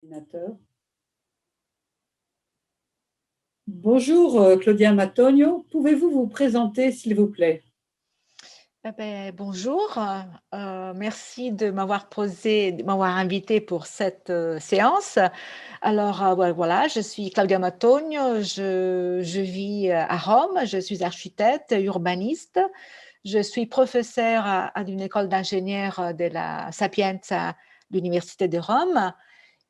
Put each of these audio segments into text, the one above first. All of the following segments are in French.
Ordinateur. Bonjour Claudia Matonio, pouvez-vous vous présenter s'il vous plaît? Bonjour, merci de m'avoir invité pour cette séance. Alors, voilà, je suis Claudia Matonio, je vis à Rome, je suis architecte, urbaniste, je suis professeure à une école d'ingénieurs de la Sapienza, l'Université de Rome.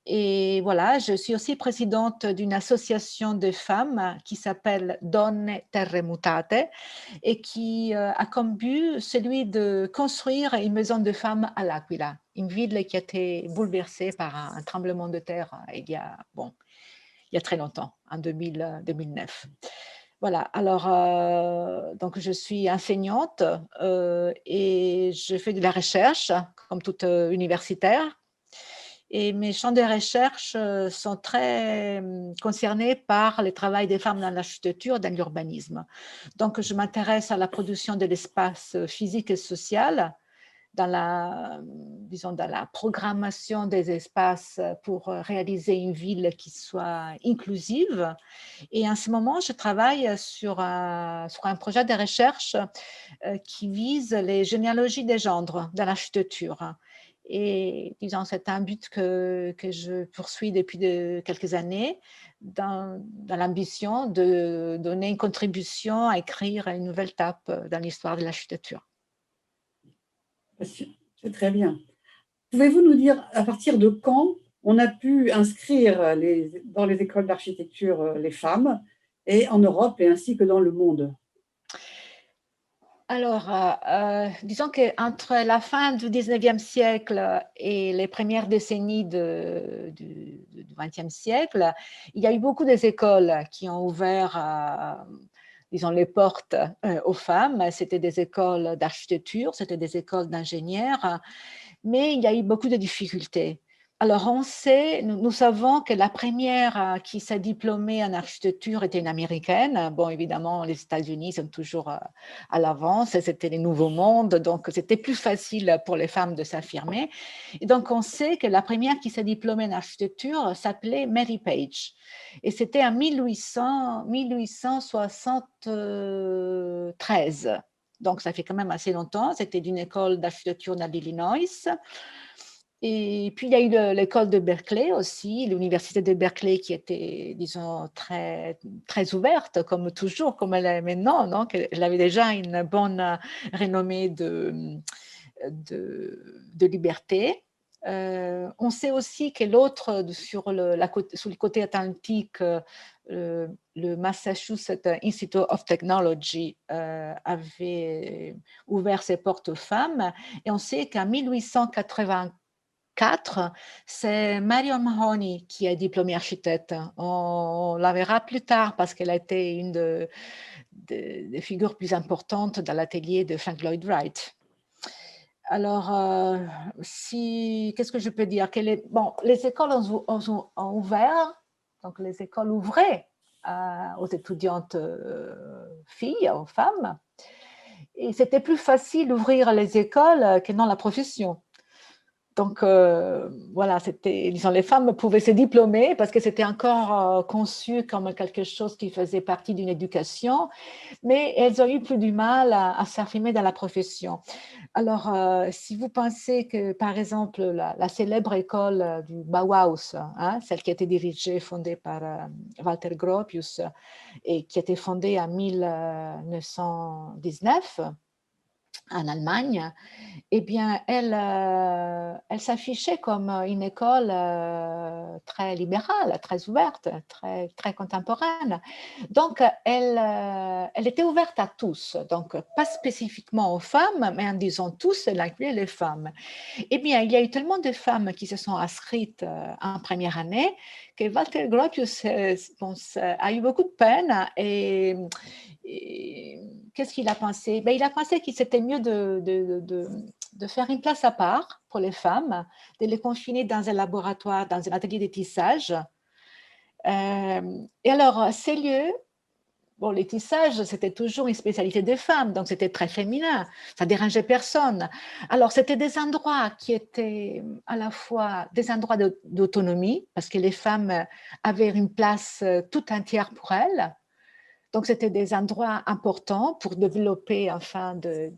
Et voilà, je suis aussi présidente d'une association de femmes qui s'appelle Donne Terremutate et qui a comme but celui de construire une maison de femmes à L'Aquila, une ville qui a été bouleversée par un tremblement de terre il y a très longtemps, en 2009. Voilà, alors donc je suis enseignante et je fais de la recherche comme toute universitaire. Et mes champs de recherche sont très concernés par le travail des femmes dans l'architecture, dans l'urbanisme. Donc, je m'intéresse à la production de l'espace physique et social, disons, dans la programmation des espaces pour réaliser une ville qui soit inclusive. Et en ce moment, je travaille sur un projet de recherche qui vise les généalogies des genres dans l'architecture. Et disons, c'est un but que je poursuis depuis quelques années dans l'ambition de donner une contribution à écrire une nouvelle étape dans l'histoire de l'architecture. C'est très bien. Pouvez-vous nous dire à partir de quand on a pu inscrire dans les écoles d'architecture les femmes, et en Europe et ainsi que dans le monde? Alors, disons qu'entre la fin du 19e siècle et les premières décennies du 20e siècle, il y a eu beaucoup d'écoles qui ont ouvert, disons, les portes aux femmes. C'était des écoles d'architecture, c'était des écoles d'ingénieurs, mais il y a eu beaucoup de difficultés. Alors, nous savons que la première qui s'est diplômée en architecture était une Américaine. Bon, évidemment, les États-Unis sont toujours à l'avance, c'était les nouveaux mondes, donc c'était plus facile pour les femmes de s'affirmer. Et donc, on sait que la première qui s'est diplômée en architecture s'appelait Mary Page. Et c'était en 1873. Donc, ça fait quand même assez longtemps. C'était d'une école d'architecture dans l'Illinois. Et puis, il y a eu l'école de Berkeley aussi, l'université de Berkeley qui était, disons, très, très ouverte, comme toujours, comme elle est maintenant. Donc, elle avait déjà une bonne renommée de liberté. On sait aussi que l'autre, sur le côté atlantique, le Massachusetts Institute of Technology avait ouvert ses portes aux femmes. Et on sait qu'en 1884, c'est Marion Mahoney qui est diplômée architecte. On la verra plus tard parce qu'elle a été une des figures plus importantes dans l'atelier de Frank Lloyd Wright. Alors, qu'est-ce que je peux dire? Bon, les écoles ont ouvert, donc les écoles ouvraient aux étudiantes filles, aux femmes, et c'était plus facile d'ouvrir les écoles que dans la profession. Donc, voilà, disons, les femmes pouvaient se diplômer parce que c'était encore conçu comme quelque chose qui faisait partie d'une éducation, mais elles ont eu plus du mal à s'affirmer dans la profession. Alors, si vous pensez que, par exemple, la célèbre école du Bauhaus, hein, celle qui a été fondée par Walter Gropius et qui a été fondée en 1919 en Allemagne, eh bien, elle s'affichait comme une école très libérale, très ouverte, très, très contemporaine. Donc, elle était ouverte à tous, donc pas spécifiquement aux femmes, mais en disant tous, elle incluait les femmes. Eh bien, il y a eu tellement de femmes qui se sont inscrites en première année que Walter Gropius a eu beaucoup de peine et qu'est-ce qu'il a pensé? Il a pensé qu'il c'était mieux de faire une place à part pour les femmes, de les confiner dans un laboratoire, dans un atelier de tissage. Et alors, ces lieux bon, les tissages, c'était toujours une spécialité des femmes, donc c'était très féminin, ça dérangeait personne. Alors, c'était des endroits qui étaient à la fois des endroits d'autonomie, parce que les femmes avaient une place toute entière pour elles. Donc, c'était des endroits importants pour développer, enfin, de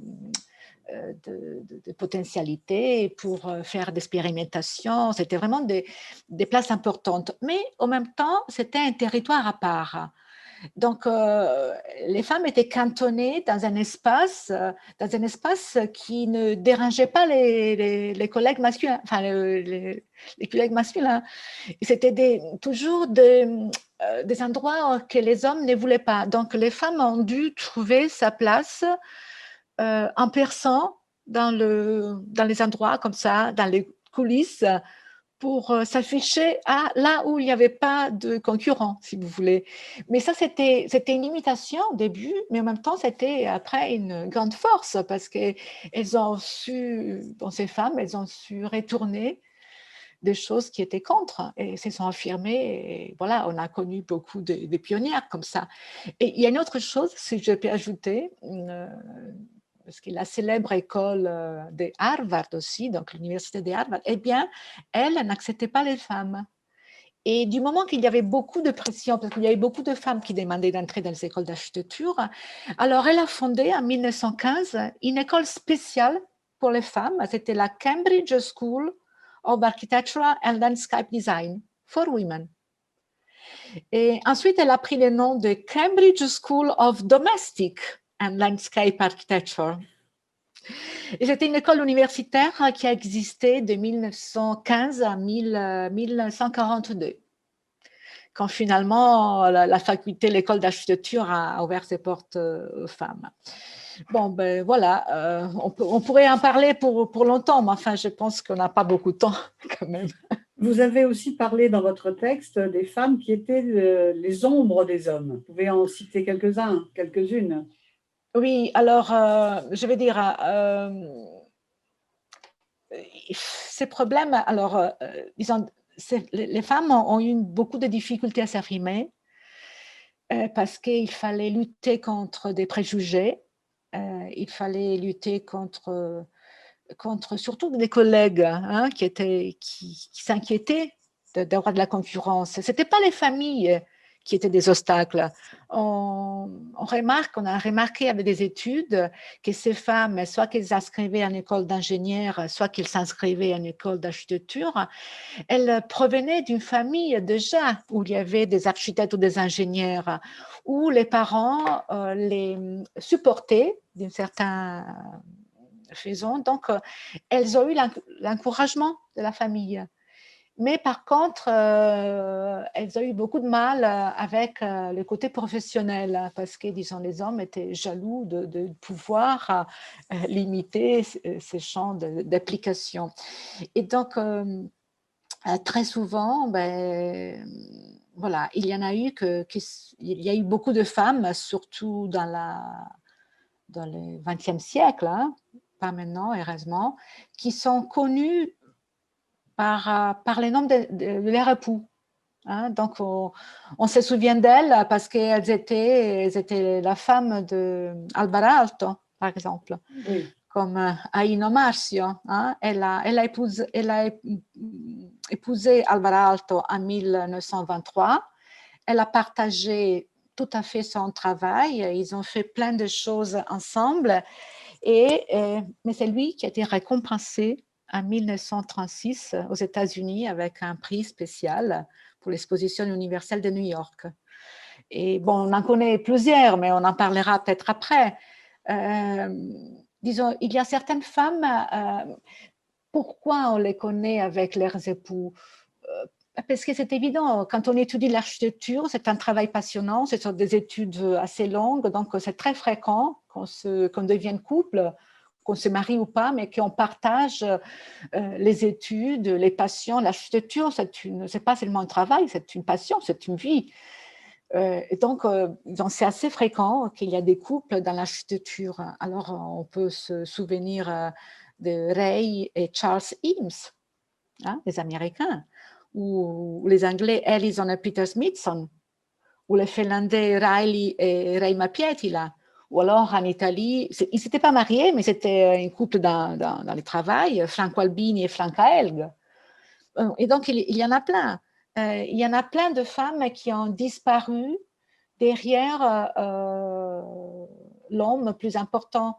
potentialités, pour faire des expérimentations. C'était vraiment des places importantes. Mais en même temps, c'était un territoire à part. Donc, les femmes étaient cantonnées dans un espace qui ne dérangeait pas les collègues masculins, enfin les collègues masculins. C'était toujours des endroits que les hommes ne voulaient pas. Donc, les femmes ont dû trouver sa place en perçant dans les endroits comme ça, dans les coulisses, pour s'afficher là où il n'y avait pas de concurrents, si vous voulez. Mais ça, c'était une limitation au début, mais en même temps, c'était après une grande force parce qu'elles ont su, bon, ces femmes, elles ont su retourner des choses qui étaient contre et se sont affirmées. Et voilà, on a connu beaucoup de pionnières comme ça. Et il y a une autre chose, si je peux ajouter, parce que la célèbre école de Harvard aussi, donc l'université de Harvard, eh bien, elle n'acceptait pas les femmes. Et du moment qu'il y avait beaucoup de pression, parce qu'il y avait beaucoup de femmes qui demandaient d'entrer dans les écoles d'architecture, alors elle a fondé en 1915 une école spéciale pour les femmes. C'était la Cambridge School of Architecture and Landscape Design for Women. Et ensuite, elle a pris le nom de Cambridge School of Domestic and Landscape Architecture. Et c'était une école universitaire qui a existé de 1915 à 1942, quand finalement la faculté, l'école d'architecture a ouvert ses portes aux femmes. Bon, ben voilà, on pourrait en parler pour longtemps, mais enfin, je pense qu'on n'a pas beaucoup de temps quand même. Vous avez aussi parlé dans votre texte des femmes qui étaient les ombres des hommes. Vous pouvez en citer quelques-uns, quelques-unes. Oui, alors, je vais dire, ces problèmes, alors, disons, les femmes ont eu beaucoup de difficultés à s'affirmer parce qu'il fallait lutter contre des préjugés, il fallait lutter contre surtout des collègues hein, qui s'inquiétaient d'avoir de la concurrence. Ce n'étaient pas les familles qui étaient des obstacles. On a remarqué avec des études que ces femmes, soit qu'elles s'inscrivaient en école d'ingénieur, soit qu'elles s'inscrivaient en école d'architecture, elles provenaient d'une famille déjà où il y avait des architectes ou des ingénieurs, où les parents les supportaient d'une certaine façon. Donc, elles ont eu l'encouragement de la famille. Mais par contre, elles ont eu beaucoup de mal avec le côté professionnel parce que, disons, les hommes étaient jaloux de pouvoir limiter ces champs d'application. Et donc, très souvent, ben, voilà, il y en a eu il y a eu beaucoup de femmes, surtout dans le XXe siècle, hein, pas maintenant, heureusement, qui sont connues par les noms de leurs époux. Hein. Donc, on se souvient d'elles parce qu'elles étaient la femme d'Alvar Aalto, par exemple. Oui. Comme Aino Marcio. Hein. Elle a épousé Alvar Aalto en 1923. Elle a partagé tout à fait son travail. Ils ont fait plein de choses ensemble. Mais c'est lui qui a été récompensé en 1936 aux États-Unis avec un prix spécial pour l'exposition universelle de New York. Et bon, on en connaît plusieurs, mais on en parlera peut-être après. Disons, il y a certaines femmes, pourquoi on les connaît avec leurs époux? Parce que c'est évident, quand on étudie l'architecture, c'est un travail passionnant, ce sont des études assez longues, donc c'est très fréquent qu'on devienne couple, qu'on se marie ou pas, mais qu'on partage les études, les passions. L'architecture, c'est pas seulement un travail, c'est une passion, c'est une vie. Donc, c'est assez fréquent qu'il y a des couples dans l'architecture. Alors, on peut se souvenir de Ray et Charles Eames, hein, les Américains, ou les Anglais Ellison et Peter Smithson, ou les Finlandais Raili et Reima Pietila. Ou alors en Italie, ils ne s'étaient pas mariés, mais c'était un couple dans le travail, Franco Albini et Franca Helg. Et donc, il y en a plein. Il y en a plein de femmes qui ont disparu derrière l'homme plus important.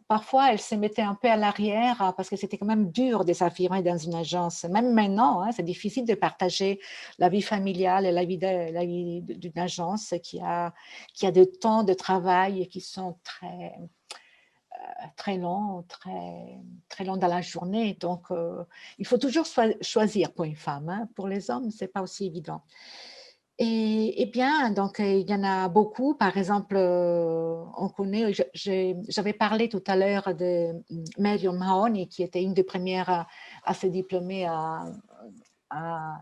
Parfois, elles se mettaient un peu à l'arrière parce que c'était quand même dur de s'affirmer dans une agence. Même maintenant, hein, c'est difficile de partager la vie familiale et la vie d'une agence qui a des temps de travail qui sont très longs, très longs dans la journée. Donc, il faut toujours choisir pour une femme. Hein. Pour les hommes, ce n'est pas aussi évident. Et bien, donc, il y en a beaucoup. Par exemple, on connaît, j'avais parlé tout à l'heure de Mariam Mahoney, qui était une des premières à se diplômer à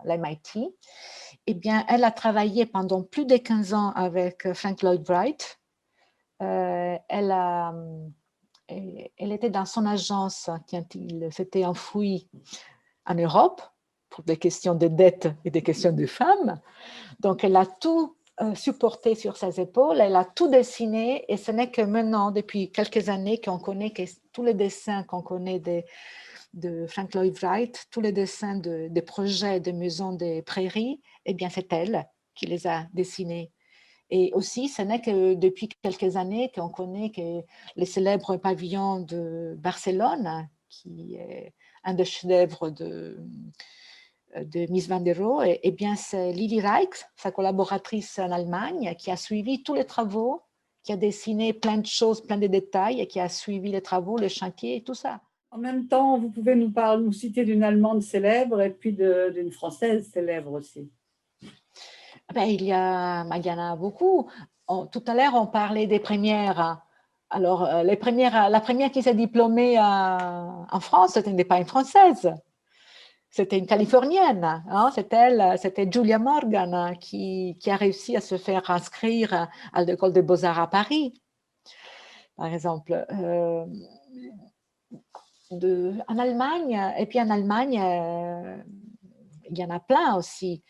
l'MIT. Eh bien, elle a travaillé pendant plus de 15 ans avec Frank Lloyd Wright. Elle était dans son agence quand il s'était enfoui en Europe pour des questions de dette et des questions de femmes. Donc, elle a tout supporté sur ses épaules, elle a tout dessiné et ce n'est que maintenant, depuis quelques années, qu'on connaît que tous les dessins qu'on connaît de Frank Lloyd Wright, tous les dessins des projets de maisons des prairies, eh bien, c'est elle qui les a dessinés. Et aussi, ce n'est que depuis quelques années qu'on connaît que les célèbres pavillons de Barcelone, qui est un des chefs-d'œuvre de Mies van der Rohe, eh bien, c'est Lili Reich, sa collaboratrice en Allemagne, qui a suivi tous les travaux, qui a dessiné plein de choses, plein de détails, et qui a suivi les travaux, les chantiers et tout ça. En même temps, vous pouvez nous citer d'une Allemande célèbre et puis d'une Française célèbre aussi. Ben, il y en a beaucoup. Tout à l'heure, on parlait des premières. Alors, la première qui s'est diplômée en France, ce n'était pas une Française. C'était une Californienne, hein? C'était Julia Morgan qui a réussi à se faire inscrire à l'école des Beaux-Arts à Paris, par exemple. En Allemagne, et puis en Allemagne, il y en a plein aussi.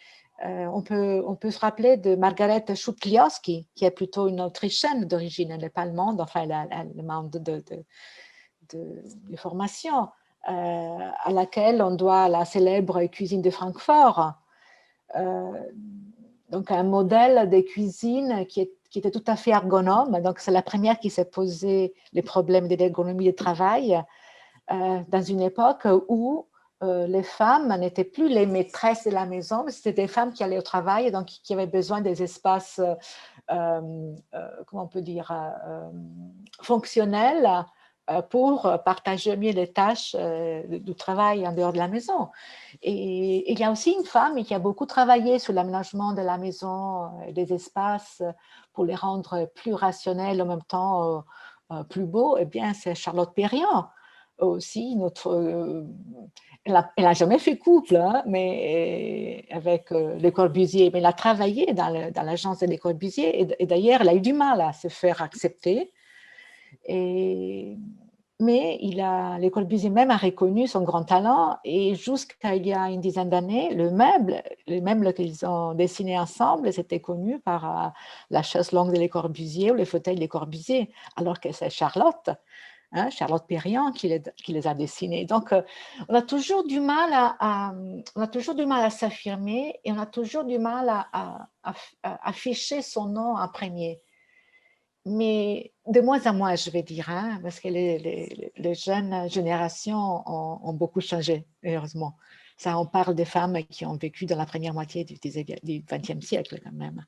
On peut se rappeler de Margaret Schutliowski, qui est plutôt une Autrichienne d'origine, elle n'est pas allemande, enfin elle est allemande de formation, à laquelle on doit la célèbre cuisine de Francfort. Donc un modèle de cuisine qui était tout à fait ergonome. Donc c'est la première qui s'est posé les problèmes de l'ergonomie du travail dans une époque où les femmes n'étaient plus les maîtresses de la maison, mais c'était des femmes qui allaient au travail, donc qui avaient besoin des espaces, comment on peut dire, fonctionnels pour partager mieux les tâches du travail en dehors de la maison. Et il y a aussi une femme qui a beaucoup travaillé sur l'aménagement de la maison et des espaces pour les rendre plus rationnels, en même temps plus beaux. Eh bien, c'est Charlotte Perriand aussi, elle n'a jamais fait couple, hein, mais avec Le Corbusier, mais elle a travaillé dans l'agence de Le Corbusier et d'ailleurs, elle a eu du mal à se faire accepter. Mais Le Corbusier même a reconnu son grand talent et jusqu'à il y a une dizaine d'années, le meuble qu'ils ont dessiné ensemble, c'était connu par la chaise longue de Le Corbusier ou le fauteuil de Le Corbusier, alors que c'est Charlotte. Hein, Charlotte Perriand qui les a dessinés. Donc, on a toujours du mal à s'affirmer et on a toujours du mal à afficher son nom en premier. Mais de moins en moins, je vais dire, hein, parce que les jeunes générations ont beaucoup changé, heureusement. Ça, on parle des femmes qui ont vécu dans la première moitié du XXe siècle, quand même.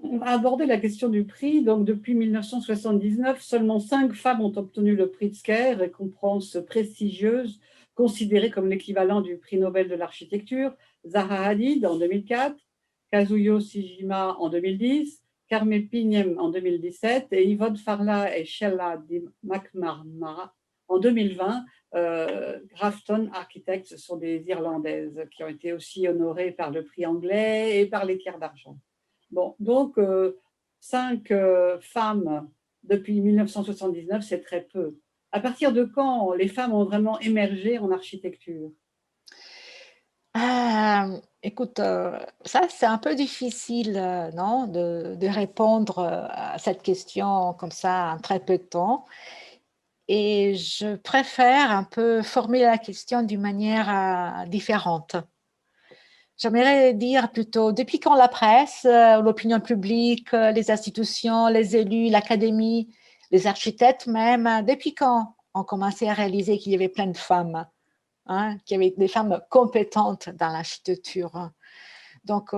On va aborder la question du prix. Donc, depuis 1979, seulement 5 femmes ont obtenu le prix Tzker, récompense prestigieuse, considérée comme l'équivalent du prix Nobel de l'architecture. Zaha Hadid en 2004, Kazuyo Shijima en 2010, Carmel Pignem en 2017 et Yvonne Farla et Sheila McMahon en 2020. Grafton Architects sont des Irlandaises qui ont été aussi honorées par le prix anglais et par l'équerre d'argent. Bon, donc 5 femmes depuis 1979, c'est très peu. À partir de quand les femmes ont vraiment émergé en architecture? Écoute, ça c'est un peu difficile, non, de répondre à cette question comme ça en très peu de temps. Et je préfère un peu formuler la question d'une manière différente. J'aimerais dire plutôt, depuis quand la presse, l'opinion publique, les institutions, les élus, l'académie, les architectes même, depuis quand on commençait à réaliser qu'il y avait plein de femmes, hein, qu'il y avait des femmes compétentes dans l'architecture. Donc,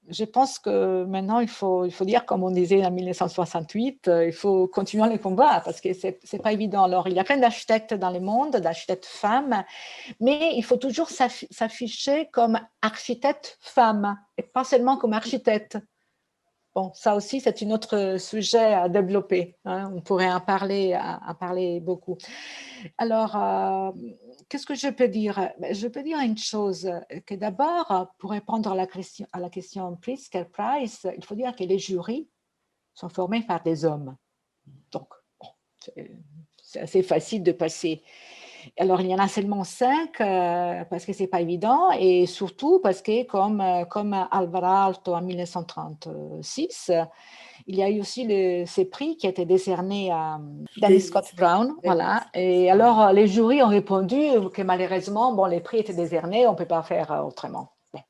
je pense que maintenant, il faut dire, comme on disait en 1968, il faut continuer les combats parce que ce n'est pas évident. Alors, il y a plein d'architectes dans le monde, d'architectes femmes, mais il faut toujours s'afficher comme architecte femme et pas seulement comme architecte. Bon, ça aussi, c'est un autre sujet à développer, hein. On pourrait en parler beaucoup. Alors, qu'est-ce que je peux dire? Je peux dire une chose, que d'abord, pour répondre à la question Pritzker-Price, il faut dire que les jurys sont formés par des hommes. Donc, bon, c'est assez facile de passer. Alors, il y en a seulement 5 parce que ce n'est pas évident et surtout parce que, comme Alvar Aalto en 1936, il y a eu aussi ces prix qui étaient décernés à Dennis Scott Brown. Voilà. Et alors, les jurys ont répondu que malheureusement, bon, les prix étaient décernés, on ne peut pas faire autrement. Bon.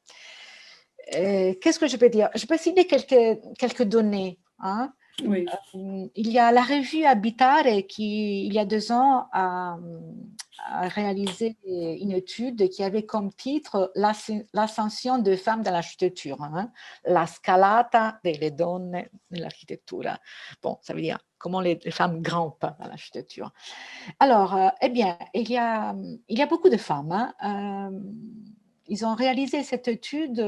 Qu'est-ce que je peux dire? Je peux citer quelques données. Hein. Oui. Il y a la revue Habitare qui, il y a 2 ans, a réalisé une étude qui avait comme titre l'ascension des femmes dans l'architecture, hein, la scalata delle donne nell'architettura. Bon, ça veut dire comment les femmes grimpent dans l'architecture. Alors, eh bien, il y a beaucoup de femmes. Hein, ils ont réalisé cette étude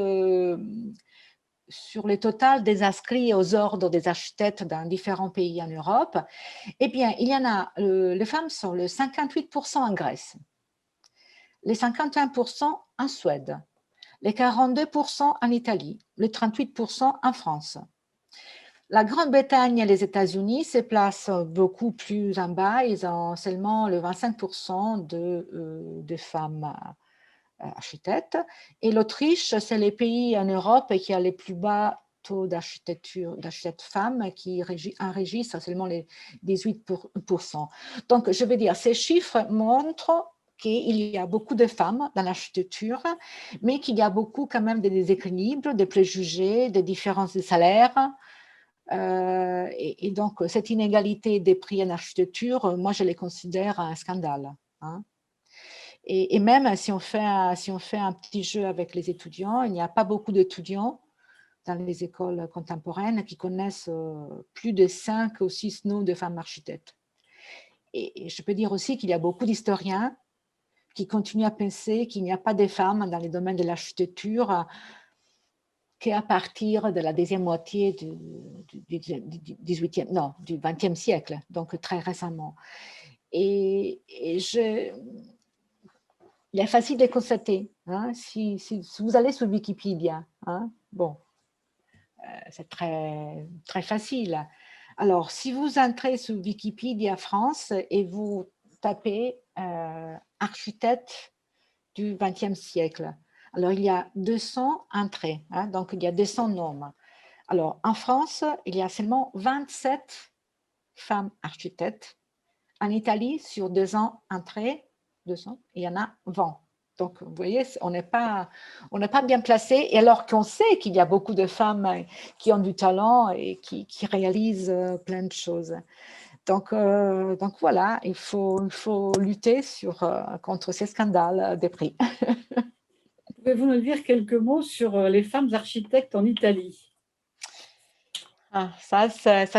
sur le total des inscrits aux ordres des architectes dans différents pays en Europe. Eh bien, il y en a, les femmes sont le 58% en Grèce, les 51% en Suède, les 42% en Italie, les 38% en France. La Grande-Bretagne et les États-Unis se placent beaucoup plus en bas, ils ont seulement le 25% de femmes architectes. Et l'Autriche, c'est le pays en Europe qui a les plus bas taux d'architectes femmes qui enregistrent seulement les 18%. Donc, je veux dire, ces chiffres montrent qu'il y a beaucoup de femmes dans l'architecture, mais qu'il y a beaucoup quand même de déséquilibres, des préjugés, des différences de salaire. Et donc, cette inégalité des prix en architecture, moi, je les considère un scandale. Hein. Et même si on fait un petit jeu avec les étudiants, il n'y a pas beaucoup d'étudiants dans les écoles contemporaines qui connaissent plus de 5 ou 6 noms de femmes architectes. Et je peux dire aussi qu'il y a beaucoup d'historiens qui continuent à penser qu'il n'y a pas de femmes dans les domaines de l'architecture qu'à partir de la deuxième moitié du 18e, non, du 20e siècle, donc très récemment. Et il est facile de constater. Hein, si vous allez sur Wikipédia, hein, bon, c'est très, très facile. Alors, si vous entrez sur Wikipédia France et vous tapez architecte du XXe siècle, alors il y a 200 entrées, hein, donc il y a 200 noms. Alors, en France, il y a seulement 27 femmes architectes. En Italie, sur 200 entrées, 200, il y en a 20. Donc, vous voyez, on n'est pas bien placé. Et alors qu'on sait qu'il y a beaucoup de femmes qui ont du talent et qui réalisent plein de choses. Donc voilà, il faut lutter contre ces scandales des prix. Pouvez-vous nous dire quelques mots sur les femmes architectes en Italie? Ah, ça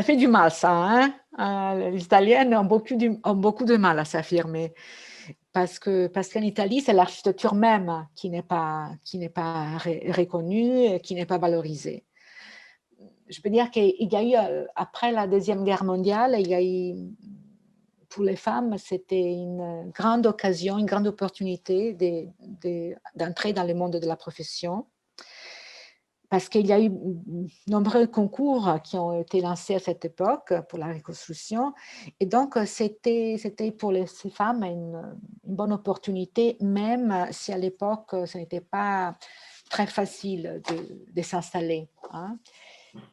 fait du mal, ça. Hein, les Italiennes ont beaucoup de mal à s'affirmer. Parce qu'en Italie, c'est l'architecture même qui n'est pas reconnue, qui n'est pas valorisée. Je peux dire qu'il y a eu, après la Deuxième Guerre mondiale, il y a eu, pour les femmes, c'était une grande occasion, une grande opportunité d'entrer dans le monde de la profession. parce qu'il y a eu nombreux concours qui ont été lancés à cette époque pour la reconstruction. Et donc, c'était pour ces femmes une bonne opportunité, même si à l'époque, ce n'était pas très facile de s'installer. Hein.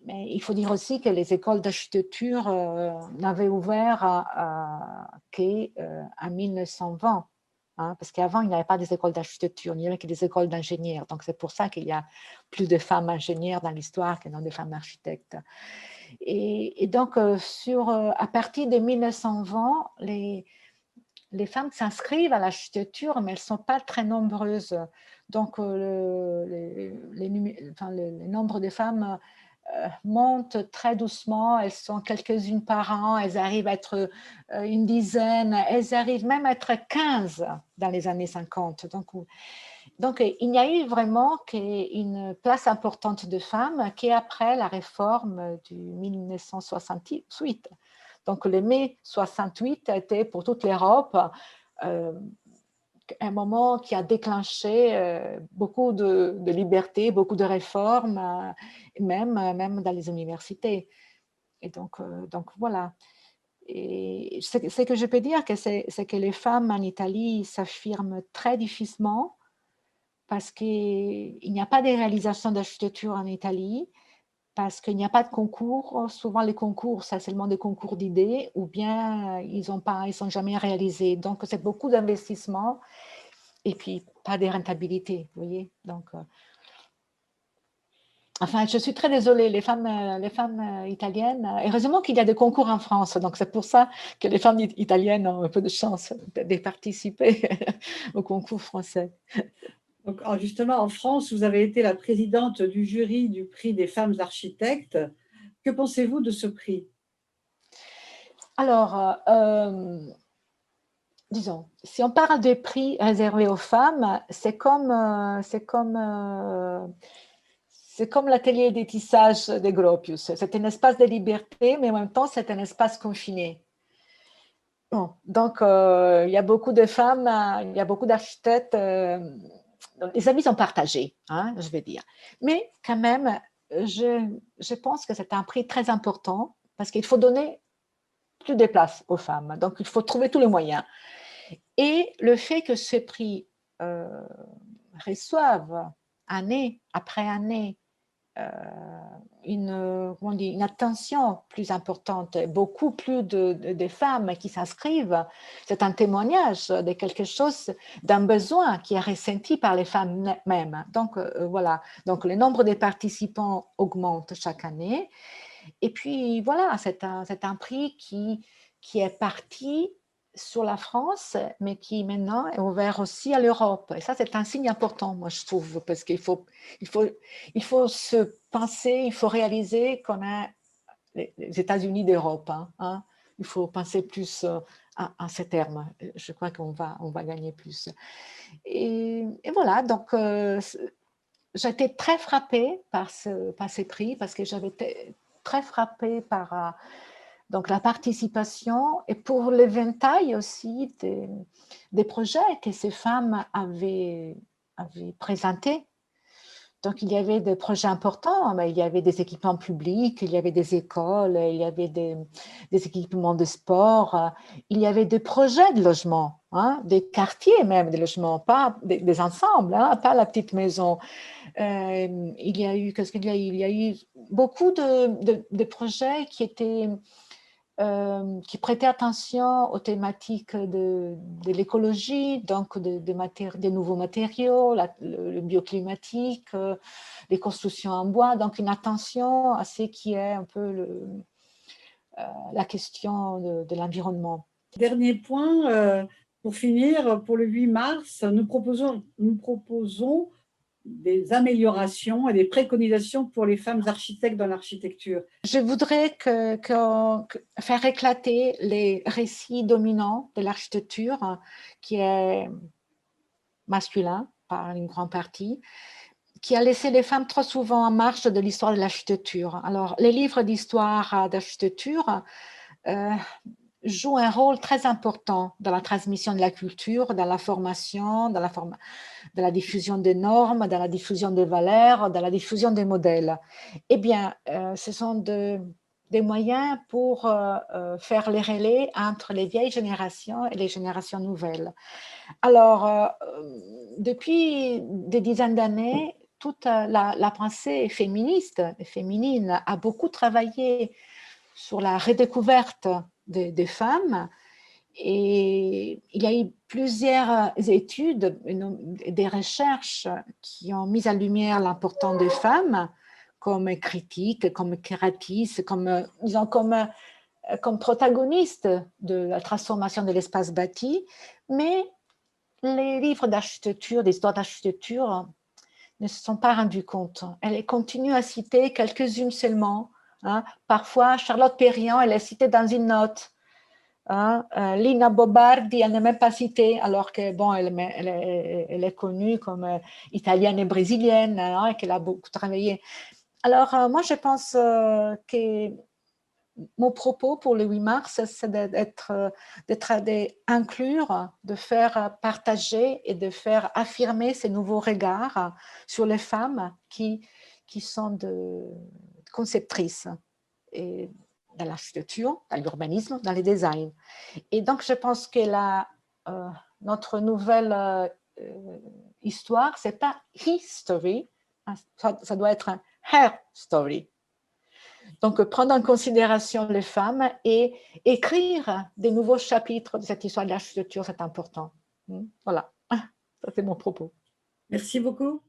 Mais il faut dire aussi que les écoles d'architecture n'avaient ouvert qu'en 1920. Hein, parce qu'avant, il n'y avait pas des écoles d'architecture, il n'y avait que des écoles d'ingénieurs. Donc, c'est pour ça qu'il y a plus de femmes ingénieurs dans l'histoire que non de femmes architectes. Et donc, à partir de 1920, les femmes s'inscrivent à l'architecture, mais elles ne sont pas très nombreuses. Donc, le nombre de femmes montent très doucement. Elles sont quelques-unes par an. Elles arrivent à être une dizaine. Elles arrivent même à être 15 dans les années 50. Donc il y a eu vraiment une place importante de femmes qui est après la réforme du 1968. Donc le mai 68 a été pour toute l'Europe un moment qui a déclenché beaucoup de liberté, beaucoup de réformes, même dans les universités. Et donc voilà. Et ce que je peux dire, c'est que les femmes en Italie s'affirment très difficilement parce qu'il n'y a pas de réalisation d'architecture en Italie, parce qu'il n'y a pas de concours. Souvent, les concours, c'est seulement des concours d'idées, ou bien ils sont jamais réalisés. Donc, c'est beaucoup d'investissement et puis pas de rentabilité, vous voyez. Donc, enfin, je suis très désolée, les femmes italiennes, heureusement qu'il y a des concours en France, donc c'est pour ça que les femmes italiennes ont un peu de chance de participer au concours français. Donc, justement, en France, vous avez été la présidente du jury du prix des femmes architectes. Que pensez-vous de ce prix? Alors, disons, si on parle des prix réservés aux femmes, c'est comme l'atelier des tissages de Gropius. C'est un espace de liberté, mais en même temps, c'est un espace confiné. Bon, donc, il y a beaucoup de femmes, il y a beaucoup d'architectes. Les avis sont partagés, hein, je vais dire. Mais quand même, je pense que c'est un prix très important parce qu'il faut donner plus de place aux femmes. Donc, il faut trouver tous les moyens. Et le fait que ce prix reçoive année après année une attention plus importante, beaucoup plus de femmes qui s'inscrivent, c'est un témoignage de quelque chose, d'un besoin qui est ressenti par les femmes mêmes. Donc voilà, donc le nombre de participants augmente chaque année. Et puis voilà, c'est un prix qui est parti sur la France, mais qui maintenant est ouvert aussi à l'Europe. Et ça, c'est un signe important, moi, je trouve, parce qu'il faut se penser, il faut réaliser qu'on a les États-Unis d'Europe. Hein. Il faut penser plus à ces termes. Je crois qu'on va gagner plus. Et voilà, donc j'ai été très frappée par ces prix, parce que j'avais été très frappée par donc la participation et pour l'éventail aussi des projets que ces femmes avaient présentés. Donc, il y avait des projets importants, mais il y avait des équipements publics, il y avait des écoles, il y avait des équipements de sport, il y avait des projets de logement, hein, des quartiers même de logement, pas des ensembles, hein, pas la petite maison. Il y a eu, qu'est-ce qu'il y a eu? Il y a eu beaucoup de projets qui prêtaient attention aux thématiques de l'écologie, donc des nouveaux matériaux, le bioclimatique, les constructions en bois, donc une attention à ce qui est un peu la question de l'environnement. Dernier point, pour finir, pour le 8 mars, nous proposons des améliorations et des préconisations pour les femmes architectes dans l'architecture. Je voudrais faire éclater les récits dominants de l'architecture, qui est masculin par une grande partie, qui a laissé les femmes trop souvent en marge de l'histoire de l'architecture. Alors, les livres d'histoire d'architecture joue un rôle très important dans la transmission de la culture, dans la formation, dans la diffusion des normes, dans la diffusion des valeurs, dans la diffusion des modèles. Eh bien, ce sont des moyens pour faire les relais entre les vieilles générations et les générations nouvelles. Alors, depuis des dizaines d'années, toute la pensée féministe et féminine a beaucoup travaillé sur la redécouverte des femmes, et il y a eu plusieurs études, des recherches qui ont mis en lumière l'importance des femmes comme critiques, comme créatrices, disons, comme protagonistes de la transformation de l'espace bâti. Mais les livres d'architecture, d'histoire d'architecture, ne se sont pas rendus compte. Elle continue à citer quelques-unes seulement. Hein. Parfois, Charlotte Perriand, elle est citée dans une note. Hein. Lina Bobardi, elle n'est même pas citée, alors que bon, elle est connue comme italienne et brésilienne, hein, et qu'elle a beaucoup travaillé. Alors, moi, je pense que mon propos pour le 8 mars, c'est d'inclure, de faire partager et de faire affirmer ces nouveaux regards sur les femmes qui sont de conceptrices et dans l'architecture, dans l'urbanisme, dans les designs. Et donc, je pense que notre nouvelle histoire, ce n'est pas history, ça doit être un her story. Donc, prendre en considération les femmes et écrire des nouveaux chapitres de cette histoire de l'architecture, c'est important. Voilà, ça c'est mon propos. Merci beaucoup.